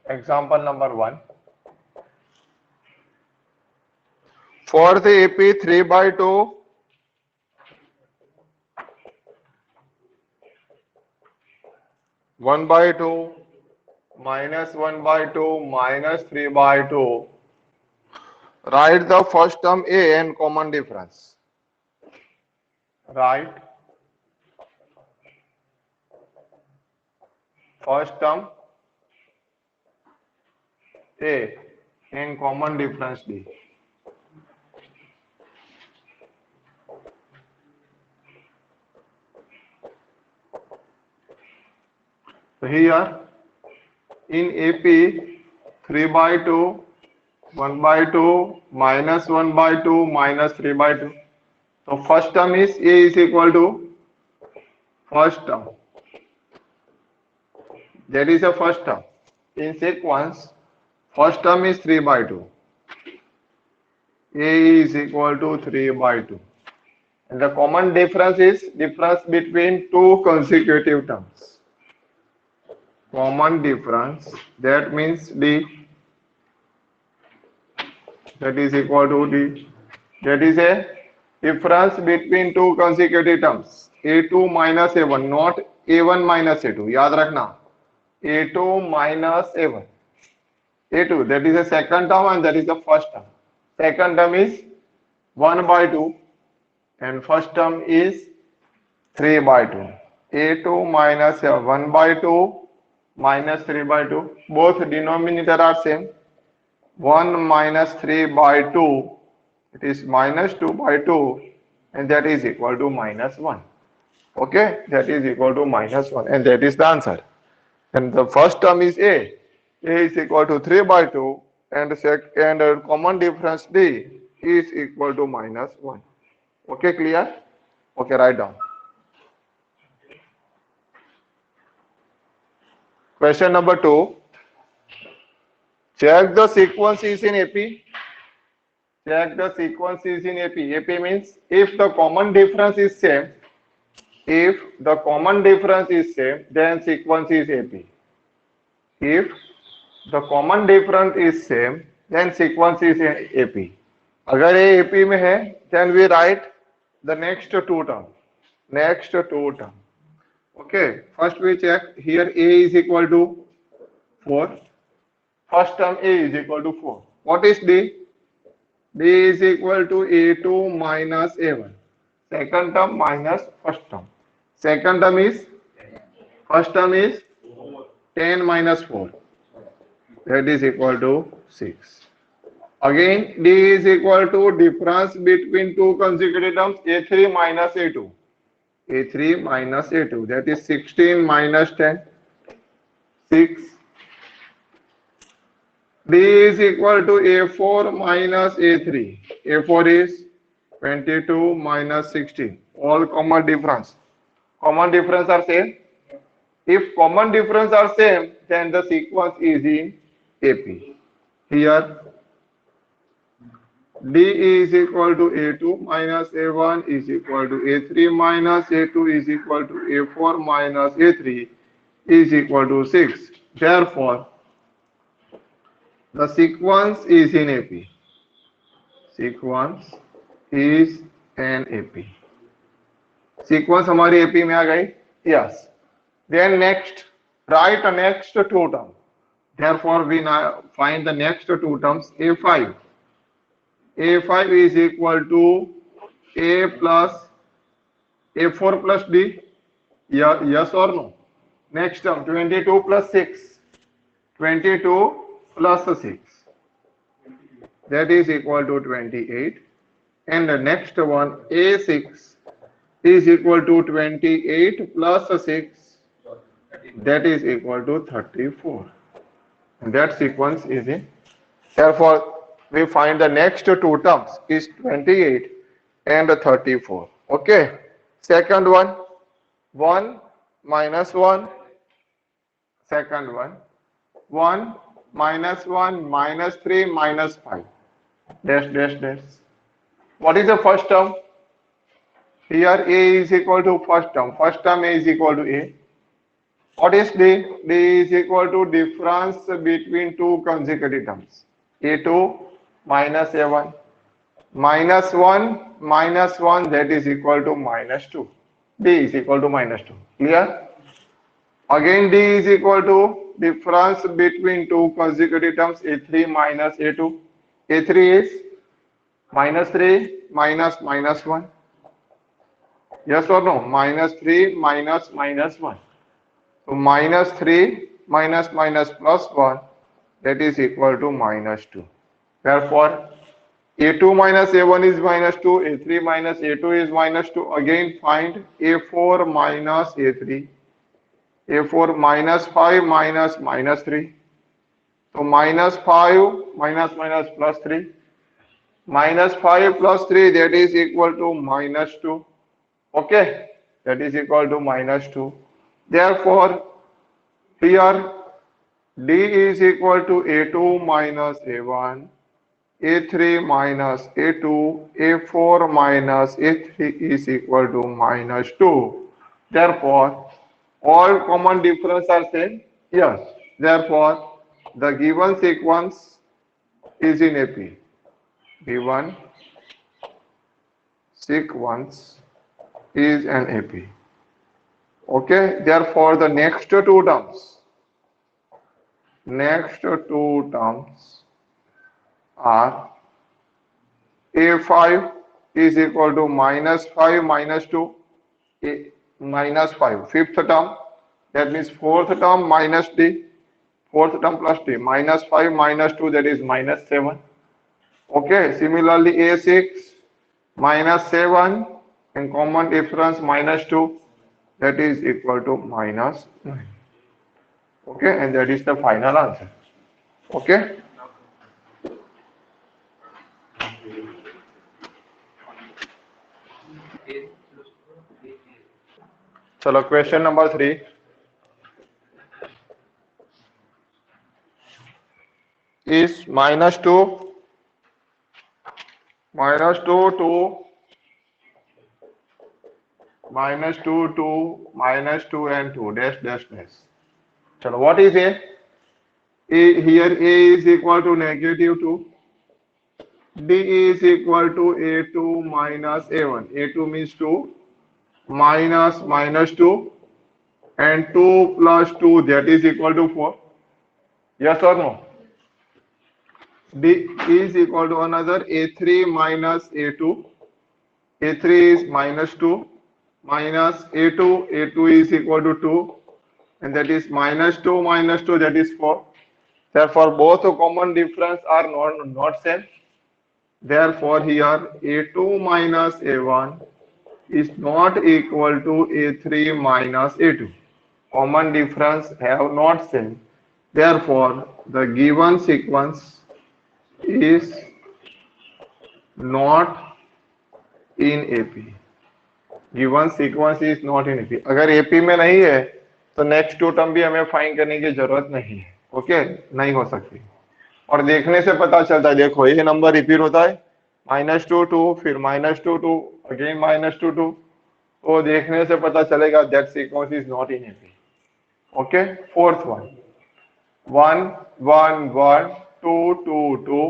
Example number 1. For the AP 3 by 2, 1 by 2, Minus 1 by 2 minus 3 by 2. write the first term A and common difference. Right. First term A and common difference D. So here in AP 3 by 2, 1 by 2, minus 1 by 2, minus 3 by 2. So first term is A is equal to first term. That is the first term. In sequence, first term is 3 by 2. A is equal to 3 by 2. And the common difference is difference between two consecutive terms. Common difference, that means D, that is equal to D. That is a difference between two consecutive terms. A2 minus A1, not A1 minus A2. याद रखना. A2 minus A1. A2, that is the second term and that is the first term. Second term is 1 by 2 and first term is 3 by 2. A2 minus 1 by 2 minus 3 by 2. Both denominator are same. 1 minus 3 by 2, it is minus 2 by 2 and that is equal to minus 1. Okay, that is equal to minus 1 and that is the answer. And the first term is A. A is equal to 3 by 2 and common difference D is equal to minus 1. Okay, clear? Okay, write down. Question number 2. Check the sequences in AP. Check the sequences in AP. AP means if the common difference is same, if the common difference is same, then sequence is AP. If the common difference is same, then sequence is AP. अगर ये AP में है, then we write the next two term. Next two term. Okay, first we check here A is equal to 4. First term A is equal to 4. What is D? D is equal to A2 minus A1. Second term minus first term. Second term is, first term is 10 minus 4. That is equal to 6. Again, D is equal to difference between two consecutive terms A3 minus A2. A3 minus A2. That is 16 minus 10. 6. D is equal to A4 minus A3. A4 is 22 minus 16. All common difference. Common difference are same. If common difference are same, then the sequence is in AP. Here, D is equal to A2 minus A1 is equal to A3 minus A2 is equal to A4 minus A3 is equal to 6. Therefore, the sequence is in AP. Sequence is an AP. Sequence हमारी AP में आ गई? Yes. Then next, write the next two terms. Therefore, we now find the next two terms A5. A5 is equal to A plus A4 plus D. Yeah, yes or no? Next term 22 plus 6. 22 plus 6. That is equal to 28. And the next one A6 is equal to 28 plus 6. That is equal to 34. And that sequence is in. Therefore, we find the next two terms is 28 and 34. Okay. Second one, 1 minus 1. Second one, 1 minus 1 minus 3 minus 5. Dash, dash, dash. What is the first term? Here A is equal to first term. First term A is equal to A. What is D? D is equal to difference between two consecutive terms. A2 minus A1 minus 1 that is equal to minus 2. D is equal to minus 2. Clear? Again D is equal to difference between two consecutive terms A3 minus A2. A3 is minus 3 minus 1. Yes or no? Minus 3 minus 1. So minus 3 minus plus 1 that is equal to minus 2. Therefore, A2 minus A1 is minus 2, A3 minus A2 is minus 2. Again find A4 minus A3. A4 minus 5 minus 3. So minus 5 minus plus 3. Minus 5 plus 3 that is equal to minus 2. Okay, that is equal to minus 2. Therefore, here D is equal to A2 minus A1, A3 minus A2, A4 minus A3 is equal to minus 2. Therefore, all common difference are same? Yes. Therefore, the given sequence is in AP. Given sequence is an AP. Okay, therefore the next two terms are A5 is equal to minus 5 minus 2, A minus 5. Fifth term, that means fourth term minus D, fourth term plus D, minus 5 minus 2, that is minus 7. Okay, similarly A6 minus 7 and common difference minus 2, that is equal to minus 9. Okay, and that is the final answer. Okay. Chalo, question number 3 is minus 2 to minus 2 and 2 dash. Chalo, what is A? Here A is equal to negative 2. D is equal to A2 minus A1. A2 means 2 minus 2 and 2 plus 2 that is equal to 4. Yes or no? D is equal to another A3 minus A2. A3 is minus 2 minus A2. A2 is equal to 2 and that is minus 2 that is 4. Therefore, both common difference are not same. Therefore, here A2 minus A1 is not equal to A3 minus A2. Common difference have not same. Therefore, the given sequence is not in AP. Given sequence is not in AP. अगर AP में नहीं है तो next to term भी हमें find करने की जरूरत नहीं है. ओके, नहीं हो सकती. और देखने से पता चलता है, देखो ये नंबर रिपीट होता है -2 फिर -2 अगेन -2 तो देखने से पता चलेगा that sequence is not in AP. Okay, fourth one 1 1 1 2 2 2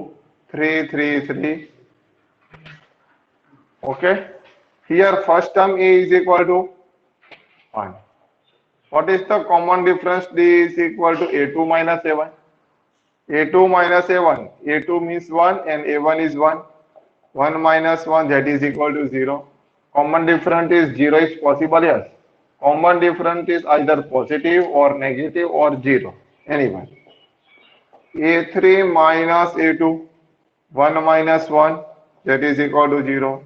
3 3 3. Okay, here first term A is equal to 1. What is the common difference? D is equal to A2 minus A1. A2 minus A1. A2 means 1 and A1 is 1. 1 minus 1 that is equal to 0. Common difference is 0 is possible, yes. Common difference is either positive or negative or 0. Anyone. A3 minus A2. 1 minus 1 that is equal to 0.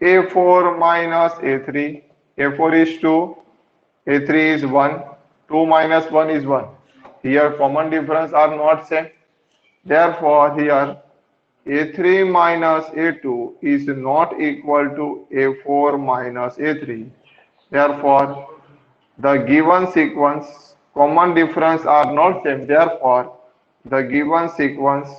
A4 minus A3. A4 is 2. A3 is 1. 2 minus 1 is 1. Here common difference are not same. Therefore, here A3 minus A2 is not equal to A4 minus A3. Therefore, the given sequence common difference are not same. Therefore, the given sequence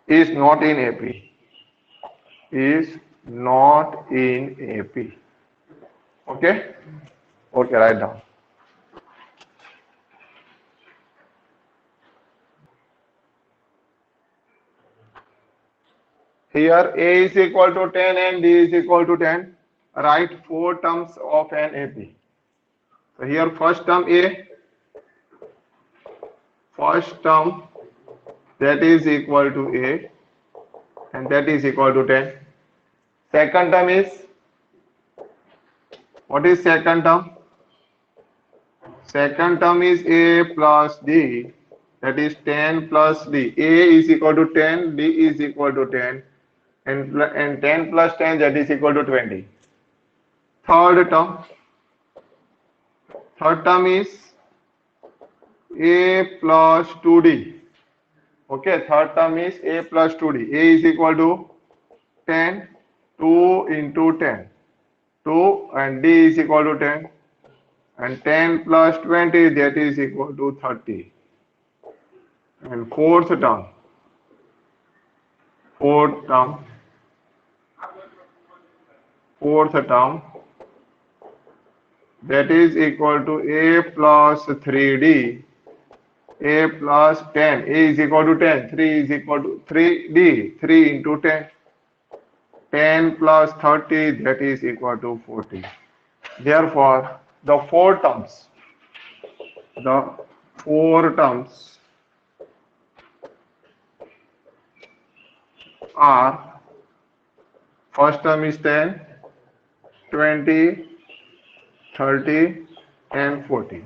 is not in AP. Is not in AP. Okay? Okay, write down. Here A is equal to 10 and D is equal to 10. Write four terms of an AP. So here first term A, first term that is equal to A and that is equal to 10. Second term is, what is second term? Second term is A plus D, that is 10 plus D. A is equal to 10, D is equal to 10, and 10 plus 10, that is equal to 20. Third term is A plus 2D. Okay, third term is A plus 2D. A is equal to 10, 2 into 10, 2, and D is equal to 10, and 10 plus 20, that is equal to 30. And fourth term, that is equal to A plus 3D, A plus 10, A is equal to 10, 3 is equal to 3D, 3 into 10, 10 plus 30, that is equal to 40. Therefore, the four terms are, first term is 10, 20, 30 and 40.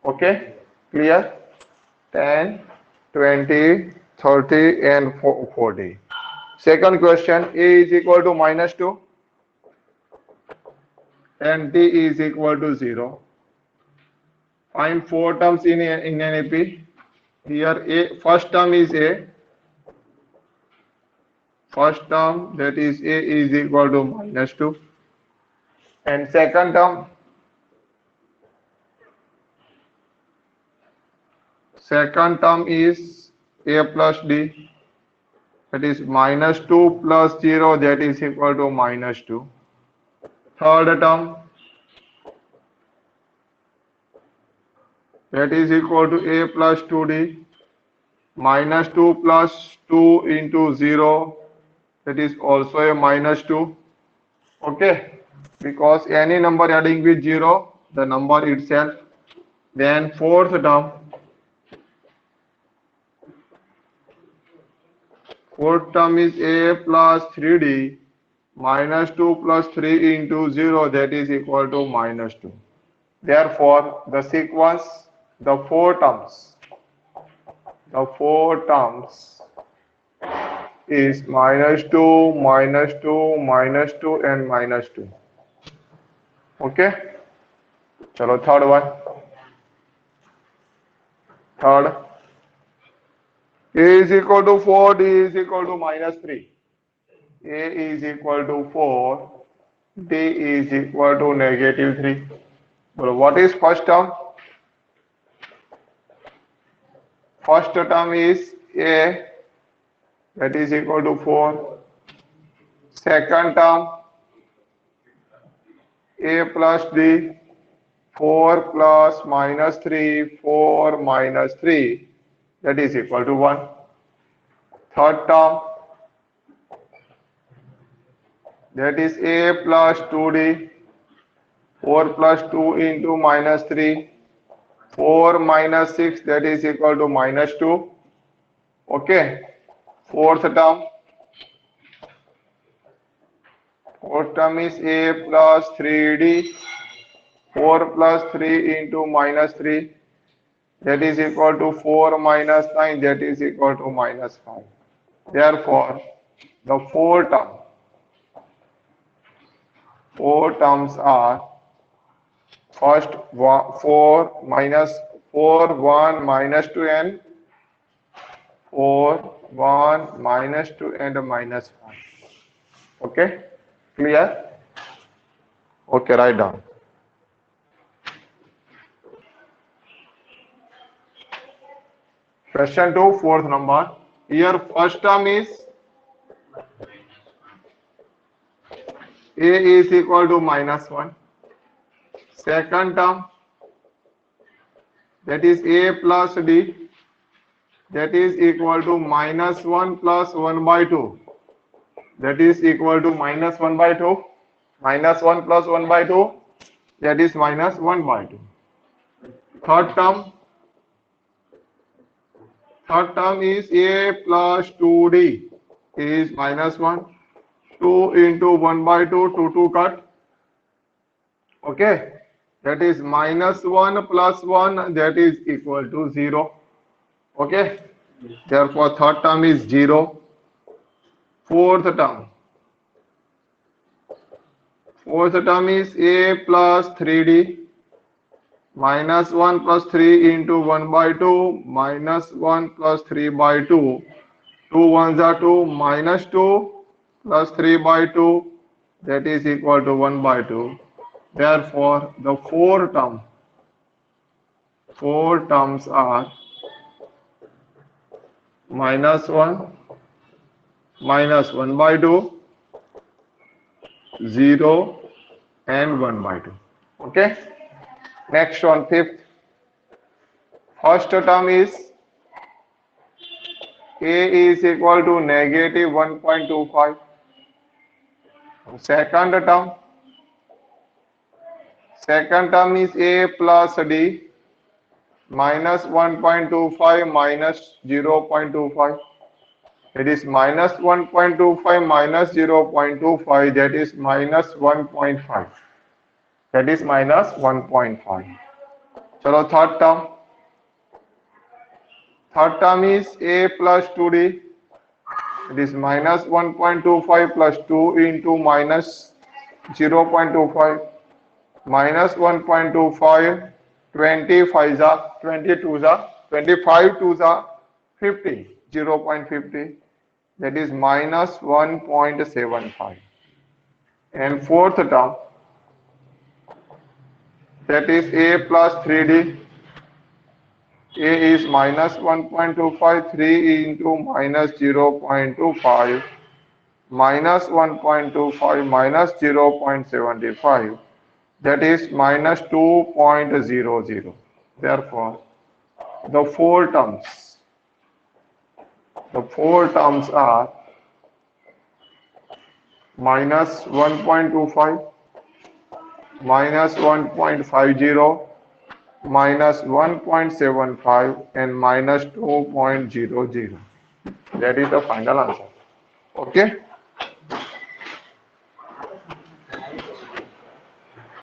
Okay, clear? 10, 20, 30 and 40. Second question, A is equal to minus 2 and D is equal to 0. Find four terms in an AP. Here A, first term is A. First term, that is A is equal to minus 2. And second term is A plus D, that is minus 2 plus 0, that is equal to minus 2. Third term, that is equal to A plus 2D, minus 2 plus 2 into 0, that is also a minus 2. Okay, because any number adding with 0, the number itself. Then fourth term is A plus 3D, minus 2 plus 3 into 0, that is equal to minus 2. Therefore, the sequence, the four terms is minus 2, minus 2, minus 2 and minus 2. Okay? Chalo, third one. Third, A is equal to 4, D is equal to minus 3. A is equal to 4, D is equal to negative 3. Well, what is first term? First term is A, that is equal to 4. Second term, A plus D, 4 plus minus 3, 4 minus 3, that is equal to 1. Third term, that is A plus 2D, 4 plus 2 into minus 3, 4 minus 6, that is equal to minus 2. Okay. Fourth term is A plus 3D, 4 plus 3 into minus 3, that is equal to 4 minus 9, that is equal to minus 5. Therefore, the four terms are, first 4 minus 4, 1 minus 2 and 4, 1 minus 2 and minus 5. Okay, clear? Okay, write down. Question 2, fourth number. Here first term is A is equal to -1. Second term, that is A plus D, that is equal to -1 plus 1 by 2. That is equal to -1 by 2. -1 plus 1 by 2, that is -1 by 2. Third term is A plus 2D is -1. 2 into 1 by 2, 2 cut. Okay. That is -1 plus 1, that is equal to 0. Okay. Therefore, third term is 0. Fourth term is A plus 3D. -1 plus 3 into 1 by 2, -1 plus 3 by 2. 2 ones are 2, -2 plus 3 by 2, that is equal to 1 by 2. Therefore, the four terms are -1, -1 by 2, 0, and 1 by 2. Okay. Next one, fifth. First term is A is equal to -1.25. Second term is A plus D, -1.25 minus 0.25. It is -1.25 minus 0.25, that is -1.5. That is -1.5. Chalo, third term is A plus 2D. It is -1.25 plus 2 into minus 0.25. -1.25, 25 are 22 are 25 2s are 50, 0.50, that is -1.75. And fourth term, that is A plus 3D. A is -1.25, 3 into minus 0.25, -1.25 minus 0.75, that is -2.00. Therefore, the four terms are -1.25, -1.50, -1.75, and -2.00. That is the final answer. Okay.